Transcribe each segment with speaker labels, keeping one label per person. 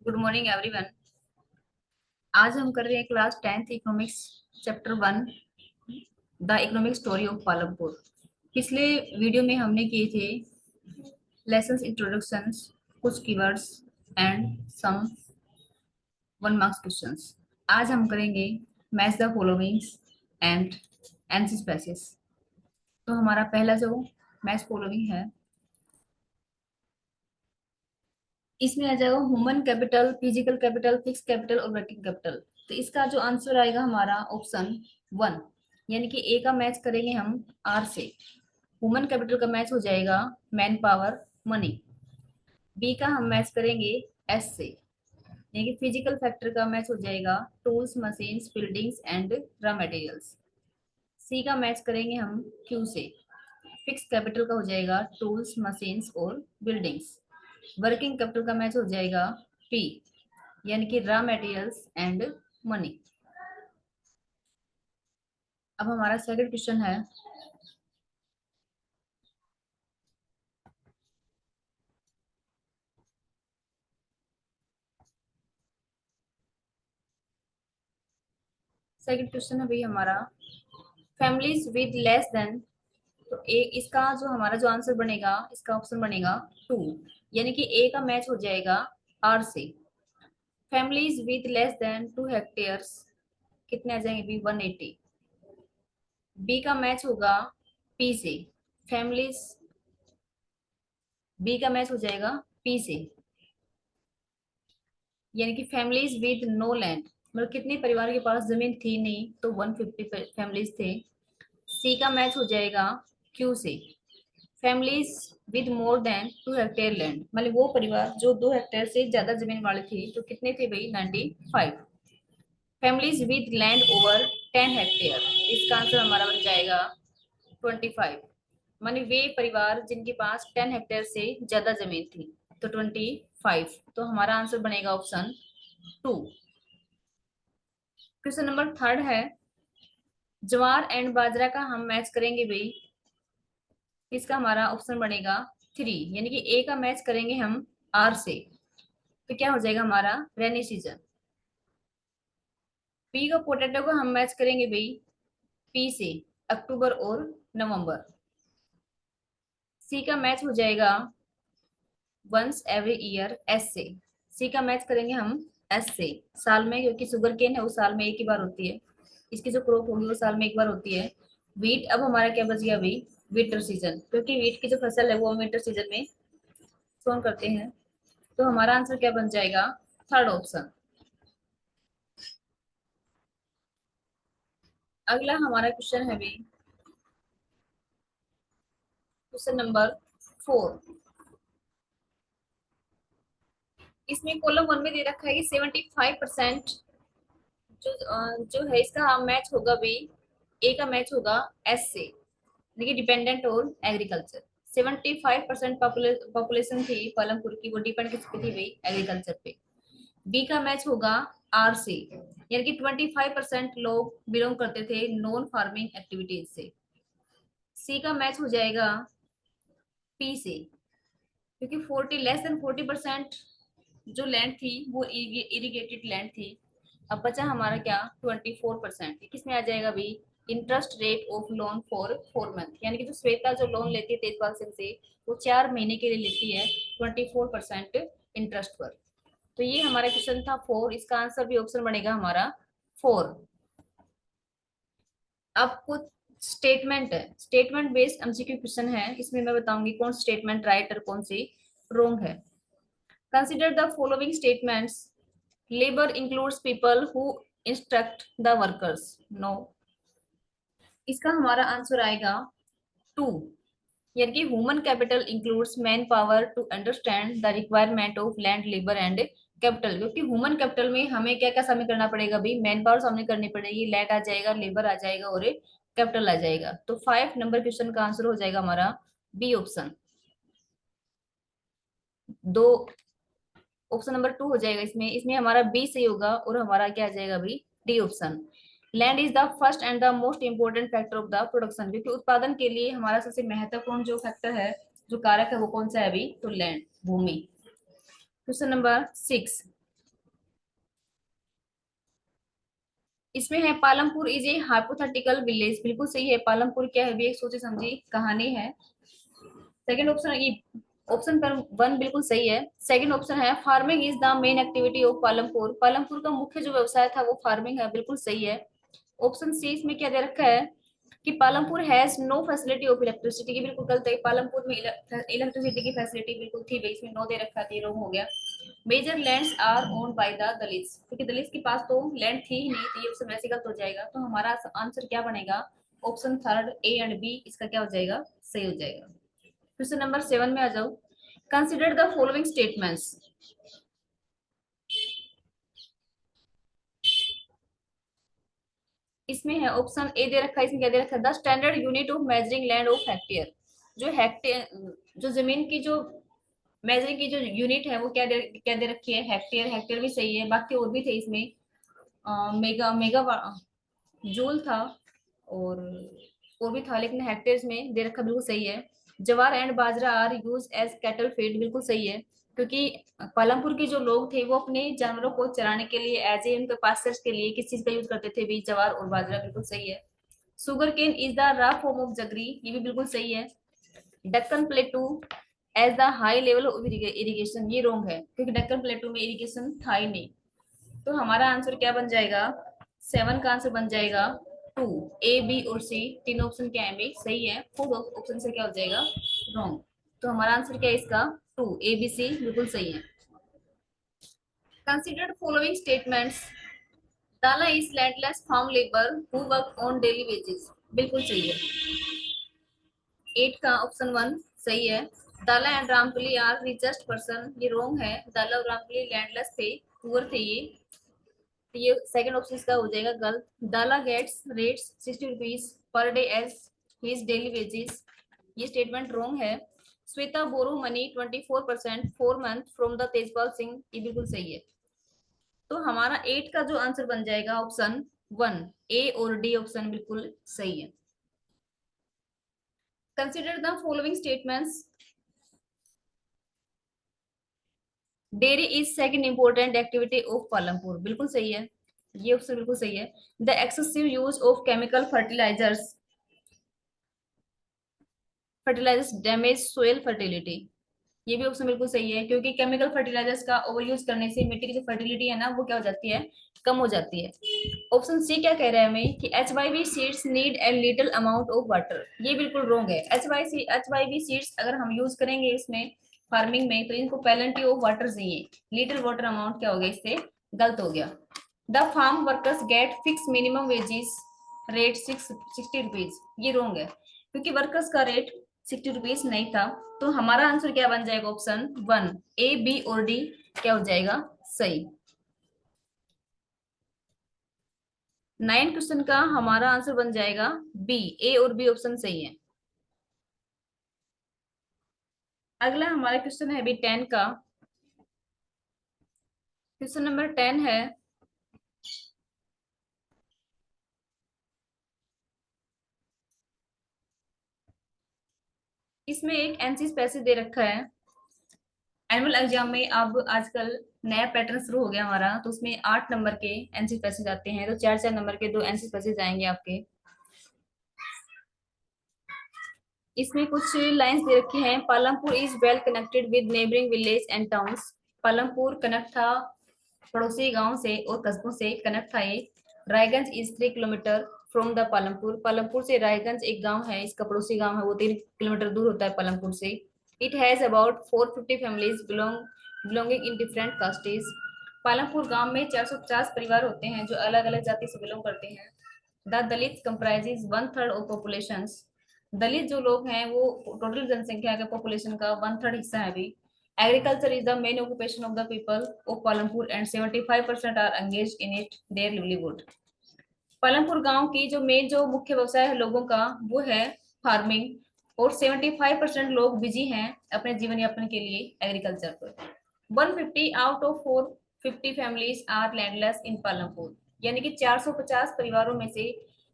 Speaker 1: Good morning everyone. आज हम कर रहे हैं class 10th economics chapter 1 the economic story of Palampur. पिछले वीडियो में हमने किए थे लेसन्स इंट्रोडक्शंस, कुछ keywords and some 1 marks questions. आज हम करेंगे मैच द फॉलोइंग्स एंड एनसी स्पेसिस। तो हमारा पहला जो मैच फॉलोइंग है, इसमें आ जाएगा human capital, physical capital, fix capital और वर्किंग कैपिटल। तो इसका जो आंसर आएगा हमारा ऑप्शन 1, यानी कि ए का मैच करेंगे हम आर से। ह्यूमन कैपिटल का मैच हो जाएगा मैन पावर, मनी। बी का हम मैच करेंगे एस से, यानी कि फिजिकल फैक्टर का मैच हो जाएगा tools, machines, buildings and raw materials. C का मैच करेंगे हम क्यू से। फिक्स कैपिटल का हो जाएगा टूल्स, मशीन्स और बिल्डिंग्स। वर्किंग कैपिटल का मैच हो जाएगा पी, यानी कि रॉ मटेरियल्स एंड मनी। अब हमारा सेकंड क्वेश्चन है, सेकंड क्वेश्चन है भाई हमारा फैमिलीज विद लेस देन। तो ए, इसका जो हमारा जो आंसर बनेगा, इसका ऑप्शन बनेगा 2, यानी कि ए का मैच हो जाएगा आर से। Families with less than 2 hectares कितने आ जाएंगे भी 180। बी का मैच होगा पी से। फैमिलीज, बी का मैच हो जाएगा पी से, यानी कि फैमिलीज विद नो लैंड, मतलब कितने परिवार के पास जमीन थी नहीं, तो 150 फैमिलीज थे। सी का मैच हो जाएगा क्यू से। Families with more than 2 hectare land, मतलब वो परिवार जो 2 हेक्टेयर से ज्यादा जमीन वाले थे, तो कितने थे भाई 95। Families with land over 10 hectare, इसका आंसर हमारा बन जाएगा 25, मानी वे परिवार जिनके पास 10 हेक्टेयर से ज्यादा जमीन थी, तो 25। तो हमारा आंसर बनेगा ऑप्शन 2। क्वेश्चन नंबर थर्ड है, ज्वार एंड बाजरा का हम मैच करेंगे भाई। इसका हमारा ऑप्शन बनेगा 3, यानी कि ए का मैच करेंगे हम आर से, तो क्या हो जाएगा हमारा रेनी सीजन। पी का पोटैटो को हम मैच करेंगे भाई पी से, अक्टूबर और नवंबर। सी का मैच हो जाएगा वंस एवरी ईयर एस से। सी का मैच करेंगे हम एस से, साल में, क्योंकि शुगर केन है वो साल में एक ही बार होती है, इसकी जो क्रॉप होगी वो साल में एक बार होती है। वीट, अब हमारा क्या बच गया अभी विंटर सीजन, क्योंकि वीट की जो फसल है वो हम विंटर सीजन में सोन करते हैं। तो हमारा आंसर क्या बन जाएगा, थर्ड ऑप्शन। अगला हमारा क्वेश्चन है भाई क्वेश्चन नंबर 4। इसमें कॉलम 1 में दे रखा है कि 75% जो है इसका मैच होगा भी, ए का मैच होगा एस से, देखिए डिपेंडेंट ऑन एग्रीकल्चर। 75% पॉपुलेशन थी पालमपुर की, वो डिपेंड किस पे थी भाई, एग्रीकल्चर पे। बी का मैच होगा आर से, यानी कि 25% लोग बिलोंग करते थे नॉन फार्मिंग एक्टिविटीज से। सी का मैच हो जाएगा पी से, क्योंकि 40% जो लैंड थी वो इरिगेटेड लैंड थी। अब बचा हमारा क्या 24%, किसमें आ जाएगा अभी, interest rate of loan for 4 month, यानी कि जो श्वेता जो लोन लेती है तेजपाल सिंह से, वो 4 महीने के लिए लेती है 24% इंटरेस्ट पर। तो ये हमारा क्वेश्चन था 4, इसका आंसर भी ऑप्शन बनेगा हमारा 4। अब कुछ स्टेटमेंट है, स्टेटमेंट बेस्ड एमसीक्यू क्वेश्चन है, इसमें मैं बताऊंगी कौन स्टेटमेंट राइट और कौन सी रॉन्ग है। Consider the following statements, labour includes people who instruct the workers. No, इसका हमारा आंसर आएगा 2, यानी कि human capital includes man power to understand the requirement of land, labour and capital, क्योंकि ह्यूमन कैपिटल में हमें क्या क्या शामिल करना पड़ेगा भाई, मैन पावर सामने करनी पड़ेगी, लैंड आ जाएगा, लेबर आ जाएगा और कैपिटल आ जाएगा। तो 5 नंबर क्वेश्चन का आंसर हो जाएगा हमारा बी ऑप्शन। दो, ऑप्शन नंबर 2 हो जाएगा इसमें, इसमें हमारा बी सही होगा और हमारा क्या आ जाएगा भाई D option. Land is the first and the most important factor of the production, क्योंकि उत्पादन के लिए हमारा सबसे महत्वपूर्ण जो फैक्टर है, जो कारक है, वो कौन सा है अभी, तो लैंड, भूमि। क्वेश्चन नंबर 6, इसमें है Palampur is a hypothetical village, बिल्कुल सही है। पालमपुर क्या है, भी एक सोची समझी कहानी है। सेकंड ऑप्शन ये, ऑप्शन पर वन बिल्कुल सही है। सेकंड ऑप्शन है farming is the main activity of Palampur, Palampur का मुख्य जो व्यवसाय था वो फार्मिंग है, बिल्कुल सही है। ऑप्शन सी इसमें क्या दे रखा है कि Palampur has no facility of electricity, की बिल्कुल गलत है। पालमपुर में इलेक्ट्रिसिटी की फैसिलिटी बिल्कुल थी भाई, इसमें नो दे रखा था, रॉन्ग हो गया। Major lands are owned by the Dalits, क्योंकि दलित्स के पास तो लैंड थी ही नहीं, तो ये ऑप्शन वैसे गलत हो जाएगा। तो हमारा आंसर क्या बनेगा, option third A and B इसका क्या हो जाएगा, सही हो जाएगा। क्वेश्चन नंबर 7 में आ जाओ। Consider the following statements. इसमें है ऑप्शन ए दे रखा है, इसमें क्या दे रखा है, the standard unit of measuring land of hectare. जो हेक्टेयर, जो जमीन की जो मेजरिंग की जो यूनिट है वो क्या दे रखी है, हेक्टेयर। हेक्टेयर भी सही है, बाकी और भी थे इसमें। मेगा मेगा जूल था, और भी था, लेकिन हेक्टेयर्स में दे रखा, बिल्कुल सही है। Jowar and bajra are use as cattle feed, बिल्कुल सही है, क्योंकि पालमपुर के जो लोग थे वो अपने जानवरों को चराने के लिए, एज ए उनके पास्चर्स के लिए किस चीज का यूज करते थे भी, जवार और बाजरा, बिल्कुल सही है। Sugar cane is the raw form of jaggery, ये भी बिल्कुल सही है। Deccan plateau as the high level of irrigation, ये रॉन्ग है, क्योंकि डक्कन प्लेटू में इरिगेशन था ही नहीं। तो हमारा आंसर क्या बन जाएगा, 7 का आंसर बन जाएगा 2। ए बी और सी तीन ऑप्शन क्या है भी सही है, फोर्थ ऑप्शन से क्या हो जाएगा, रॉन्ग। तो हमारा आंसर क्या है इसका, 2 ए बी सी बिल्कुल सही है। Considered following statements. Dala is landless farm labour who work on daily wages, बिल्कुल सही है। 8 का ऑप्शन 1 सही है। दाला एंड रामपली आर रिचेस्ट पर्सन, ये रॉन्ग है। दाला और रामपली लैंडलेस थे, पुअर थे ये, तो ये सेकंड ऑप्शन इसका हो जाएगा गलत। Dala gets rates 60 rupees per day as his daily wages, ये स्टेटमेंट रॉन्ग है। Shweta borrow money 24% 4 month from the Tejpal Singh, ये बिल्कुल सही है। तो हमारा 8 का जो आंसर बन जाएगा ऑप्शन 1, ए और डी ऑप्शन बिल्कुल सही है। Consider the following statements. Dairy is second important activity of Palampur, बिल्कुल सही है, ये ऑप्शन बिल्कुल सही है। The excessive use of chemical fertilisers damage soil fertility, ये भी ऑप्शन बिल्कुल सही है, क्योंकि केमिकल फर्टिलाइजर्स का ओवर यूज करने से मिट्टी की जो फर्टिलिटी है ना वो क्या हो जाती है, कम हो जाती है। ऑप्शन सी क्या कह रहा है हमें कि HYV seeds need a little amount of water, ये बिल्कुल रॉन्ग है। HYV सीड्स अगर हम यूज करेंगे इसमें फार्मिंग में, तो इनको पेलेंटी ऑफ वाटर चाहिए, लिटिल वाटर अमाउंट क्या हो गया, इससे गलत हो गया। The farm workers get fix minimum wages rate 60 rupees, ये रॉन्ग है, क्योंकि वर्कर्स का रेट 60 रुपीज नहीं था। तो हमारा आंसर क्या बन जाएगा, ऑप्शन 1 ए बी और डी क्या हो जाएगा, सही। 9 क्वेश्चन का हमारा आंसर बन जाएगा बी, ए और बी ऑप्शन सही है। अगला हमारा क्वेश्चन है अभी 10 का। क्वेश्चन नंबर 10 है, इसमें एक एनसी पैसेज दे रखा है। एनुअल एग्जाम में अब आजकल नया पैटर्न शुरू हो गया हमारा, तो उसमें 8 नंबर के एनसी पैसेज आते हैं, तो 4 4 नंबर के 2 एनसी पैसेज आएंगे आपके। इसमें कुछ लाइंस दे रखी हैं। Palampur is well connected with neighbouring village and towns, Palampur connect था पड़ोसी गांव से और कस्बों से कनेक्ट था ये। Raiganj is 3 kilometre from the Palampur, Palampur से रायगंज एक गांव है, इसका पड़ोसी गांव है, वो 3 किलोमीटर दूर होता है पालमपुर से। It has about 450 families belonging in different castes, Palampur गांव में 450 परिवार होते हैं जो अलग अलग जाति से बिलोंग करते हैं। The Dalit comprises 1/3 of population, Dalit जो लोग हैं वो टोटल जनसंख्या के पॉपुलेशन का 1/3 हिस्सा है अभी। Agriculture is the main occupation of the people of Palampur and 75% are engage in it their livelihood, Palampur गांव की जो मेन जो मुख्य व्यवसाय है लोगों का वो है फार्मिंग, और 75% लोग बिजी हैं अपने जीवन यापन के लिए एग्रीकल्चर पर। 150 out of 450 families are landless in Palampur, यानी कि 450 परिवारों में से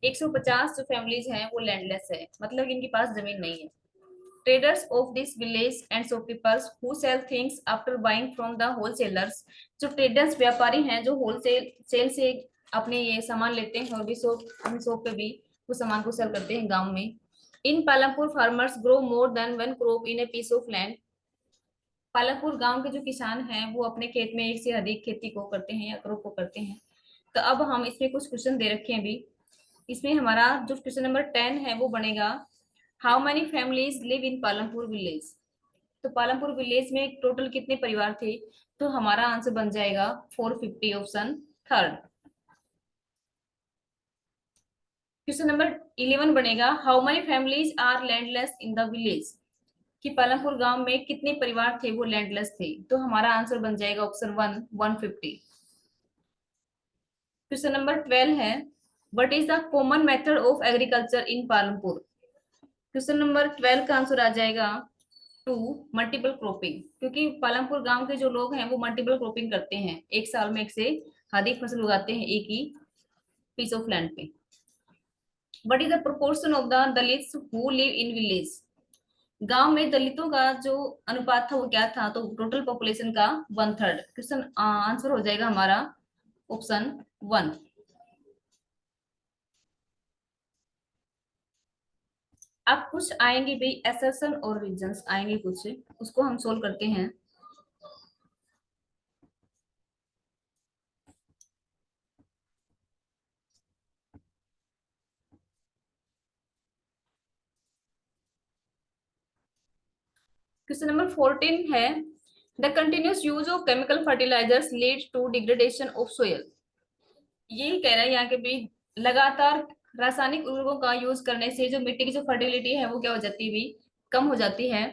Speaker 1: 150 जो फैमिलीज हैं वो लैंडलेस है, मतलब इनके पास जमीन नहीं है। Traders of this village and shopkeepers who sell things after buying from the wholesalers, जो ट्रेडर्स व्यापारी हैं जो होलसेल सेल से अपने ये सामान लेते हैं और भी शॉप, अपनी शॉप पे भी वो सामान को सेल करते हैं गांव में। In Palampur farmers grow more than one crop in a piece of land. Palampur गांव के जो किसान हैं वो अपने खेत में एक से अधिक खेती को करते हैं या क्रॉप को करते हैं। तो अब हम इसमें कुछ क्वेश्चन दे रखे हैं अभी। इसमें हमारा जो क्वेश्चन नंबर 10 है वो बनेगा, how many families live in Palampur village. तो पालमपुर विलेज में टोटल कितने परिवार थे? तो हमारा आंसर बन जाएगा 450, ऑप्शन थर्ड। क्वेश्चन नंबर 11 बनेगा, how many families are landless in the village. कि पालमपुर गांव में कितने परिवार थे वो लैंडलेस थे। तो हमारा आंसर बन जाएगा ऑप्शन वन, 150। क्वेश्चन नंबर 12 है, what is the common method of agriculture in Palampur. Question number 12 का आंसर आ जाएगा टू, मल्टीपल क्रॉपिंग। क्योंकि पालमपुर गांव के जो लोग हैं वो मल्टीपल क्रॉपिंग करते हैं, एक साल में एक से अधिक फसल उगाते हैं एक ही पीस ऑफ लैंड पे। What is the proportion of the Dalits who live in village. गांव में दलितों का जो अनुपात था वो क्या था? तो टोटल पॉपुलेशन का 1/3। क्वेश्चन आंसर हो जाएगा हमारा ऑप्शन वन। अब कुछ आएंगे भी एसर्शन और रीजंस आएंगे कुछ, उसको हम सोल्व करते हैं। क्वेश्चन नंबर 14 है, the continuous use of chemical fertilisers lead to degradation of soil. यही कह रहा है यहाँ के भी, लगातार रासायनिक उर्वरकों का यूज करने से जो मिट्टी की जो फर्टिलिटी है वो क्या हो जाती है भी, कम हो जाती है।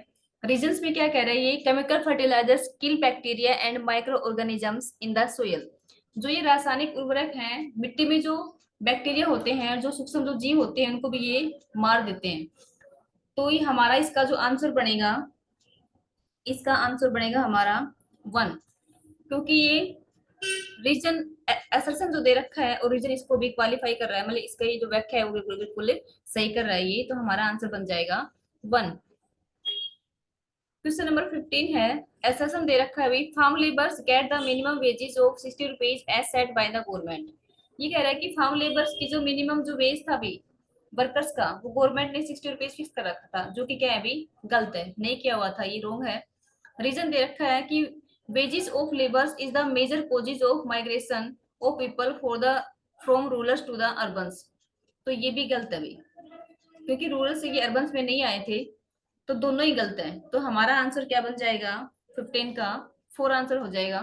Speaker 1: रीजंस में क्या कह रहे हैं ये, chemical fertilisers kill bacteria and micro organisms in the soil. जो ये रासायनिक उर्वरक हैं मिट्टी में जो बैक्टीरिया होते हैं, जो सूक्ष्म जो जीव होते हैं उनको भी ये मार देते हैं। तो ये हमारा इसका जो आंसर बनेगा, इसका आंसर बनेगा हमारा वन। क्योंकि ये रीजन असर्शन जो दे रखा है और रीजन इसको भी क्वालिफाई कर रहा है, मतलब इसका ये जो व्याख्या है वो बिल्कुल बिल्कुल सही कर रहा है ये। तो हमारा आंसर बन जाएगा वन। क्वेश्चन नंबर 15 है, असर्शन दे रखा है, farm labours get the minimum wages of 60 rupees as set by the government. ये कह रहा है कि फार्म लेबर्स की जो मिनिमम जो वेज था भी वर्कर्स का, वो गवर्नमेंट ने 60 रुपीज फिक्स कर रखा था, जो कि क्या है अभी गलत है, नहीं किया हुआ था, ये रोंग है। रीजन दे रखा है कि wages of laborers is the major causes of migration of people for the from rurals to the urbans। तो ये भी गलत है भाई, क्योंकि रूरल से ये अर्बन में नहीं आए थे। तो दोनों ही गलत है। तो हमारा आंसर क्या बन जाएगा 15 का, फोर आंसर हो जाएगा।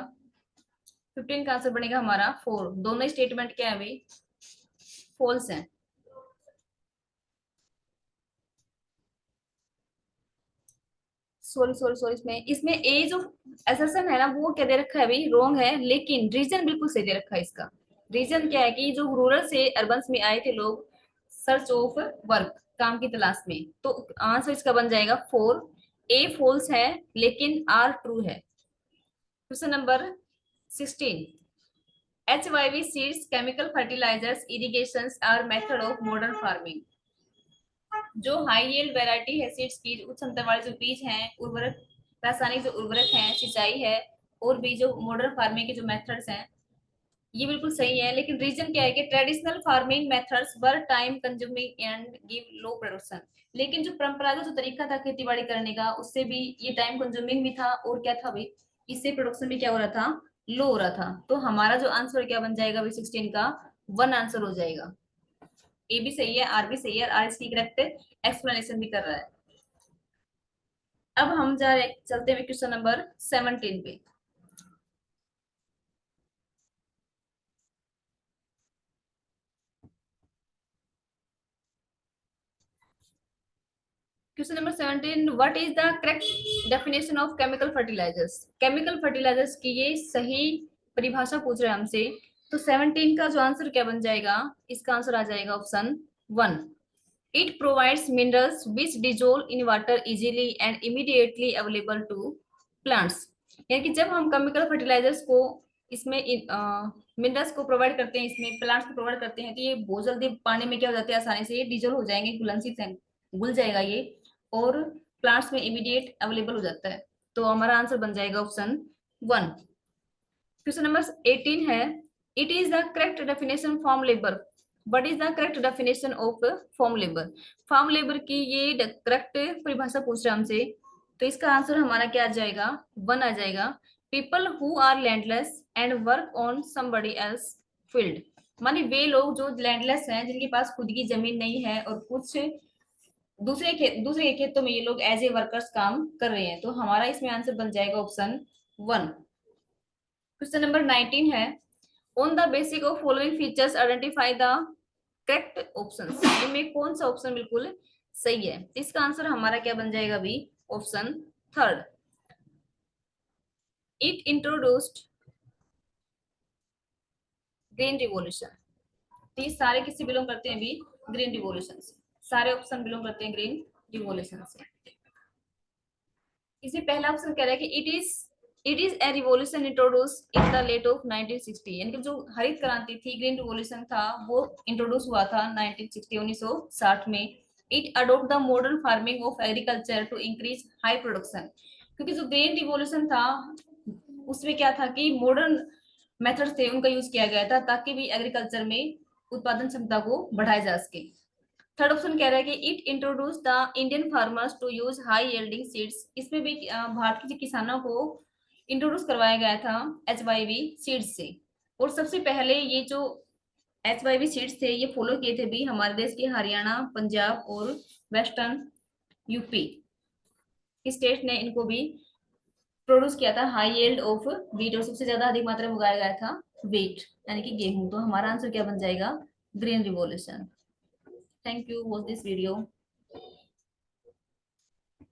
Speaker 1: 15 का आंसर बनेगा हमारा फोर। दोनों स्टेटमेंट क्या है भाई, फॉल्स है। सॉरी सॉरी सॉरी, इसमें इसमें ए जो असर्शन है ना वो क्या दे रखा है भाई, रॉन्ग है, लेकिन रीजन बिल्कुल सही दे रखा है इसका। रीजन क्या है कि जो रूरल से अर्बन में आए थे लोग सर्च ऑफ वर्क, काम की तलाश में, तो आंसर इसका बन जाएगा फोर। ए फॉल्स है लेकिन आर ट्रू है। Question number 16, HYV seeds chemical fertilisers irrigation are method of modern farming. जो हाई यील्ड वैरायटी है सीड्स की, उच्च क्षमता वाले जो बीज हैं, उर्वरक, रासायनिक जो उर्वरक हैं, सिंचाई है, और भी जो मॉडर्न फार्मिंग के जो मेथड्स हैं, ये बिल्कुल सही है। लेकिन रीजन क्या है कि traditional farming methods were time consuming and give low production. लेकिन जो परंपरागत जो तरीका था खेती बाड़ी करने का, उससे भी ये टाइम कंज्यूमिंग भी था, और क्या था भाई, इससे प्रोडक्शन भी क्या हो रहा था, लो हो रहा था। तो हमारा जो आंसर क्या बन जाएगा भाई 16 का, वन आंसर हो जाएगा। ए भी सही है, आर भी सही है, आर इसकी करेक्ट एक्सप्लेनेशन भी कर रहा है। अब हम जा रहे चलते हैं क्वेश्चन नंबर 17 पे। Question number 17, what is the correct definition of chemical fertilisers. Chemical fertilisers की ये सही परिभाषा पूछ रहे हैं हमसे। तो 17 का जो आंसर क्या बन जाएगा, इसका आंसर आ जाएगा option one. It provides minerals which dissolve in water easily and immediately available to plants. यानी कि जब हम केमिकल फर्टिलाइजर्स को इसमें मिनरल्स को प्रोवाइड करते हैं, इसमें प्लांट्स को प्रोवाइड करते हैं, तो ये बहुत जल्दी पानी में क्या हो जाते हैं, आसानी से ये डिजोल्व हो जाएंगे, घुलनशील से घुल जाएगा ये, और प्लांट्स में इमीडिएट अवेलेबल हो जाता है। तो हमारा आंसर बन जाएगा ऑप्शन वन। क्वेश्चन नंबर 18 है, It is the correct definition farm labor. What is the correct definition of farm labor? Farm labour की ये करेक्ट परिभाषा पूछ रहा है हमसे, तो इसका आंसर हमारा क्या आ जाएगा? वन आ जाएगा। People who are landless and work on somebody else field, माने वे लोग जो लैंडलेस हैं, जिनके पास खुद की जमीन नहीं है और कुछ दूसरे खेतों में ये लोग एज ए वर्कर्स काम कर रहे हैं, तो हमारा इसमें आंसर बन जाएगा ऑप्शन वन। क्वेश्चन नंबर 19 है, on the basic of following features identify the correct options. इनमें कौन सा ऑप्शन बिल्कुल सही है? तो इसका आंसर हमारा क्या बन जाएगा अभी? Option third. It introduced green revolution. तो ये सारे किससे बिलोंग करते हैं? अभी ग्रीन रिवॉल्यूशन से। सारे ऑप्शन बिलोंग करते हैं ग्रीन रिवॉल्यूशन से। इसे पहला ऑप्शन कह रहा है कि it is a revolution introduce in the late of 1960, यानी कि जो हरित क्रांति थी, ग्रीन रिवॉल्यूशन था, वो इंट्रोड्यूस हुआ था 1960 1960 में। It adopt the modern farming of agriculture to increase high production, क्योंकि जो ग्रीन रिवॉल्यूशन था उसमें क्या था कि मॉडर्न मेथड थे उनका यूज किया गया था ताकि भी एग्रीकल्चर में उत्पादन क्षमता को बढ़ाया जा सके। थर्ड ऑप्शन कह रहा है कि it introduce the Indian farmers to use high yielding seeds. इसमें भी भारत के किसानों को इंट्रोड्यूस करवाया गया था HYV सीड्स से। और सबसे पहले ये जो HYV सीड्स थे ये फॉलो किए थे भी हमारे देश के हरियाणा, पंजाब और वेस्टर्न यूपी स्टेट ने इनको भी प्रोड्यूस किया था हाई यील्ड ऑफ व्हीट, और सबसे ज्यादा अधिक मात्रा में उगाया गया था व्हीट यानी कि गेहूं। तो हमारा आंसर क्या बन जाएगा? Green revolution. Thank you, watch this video.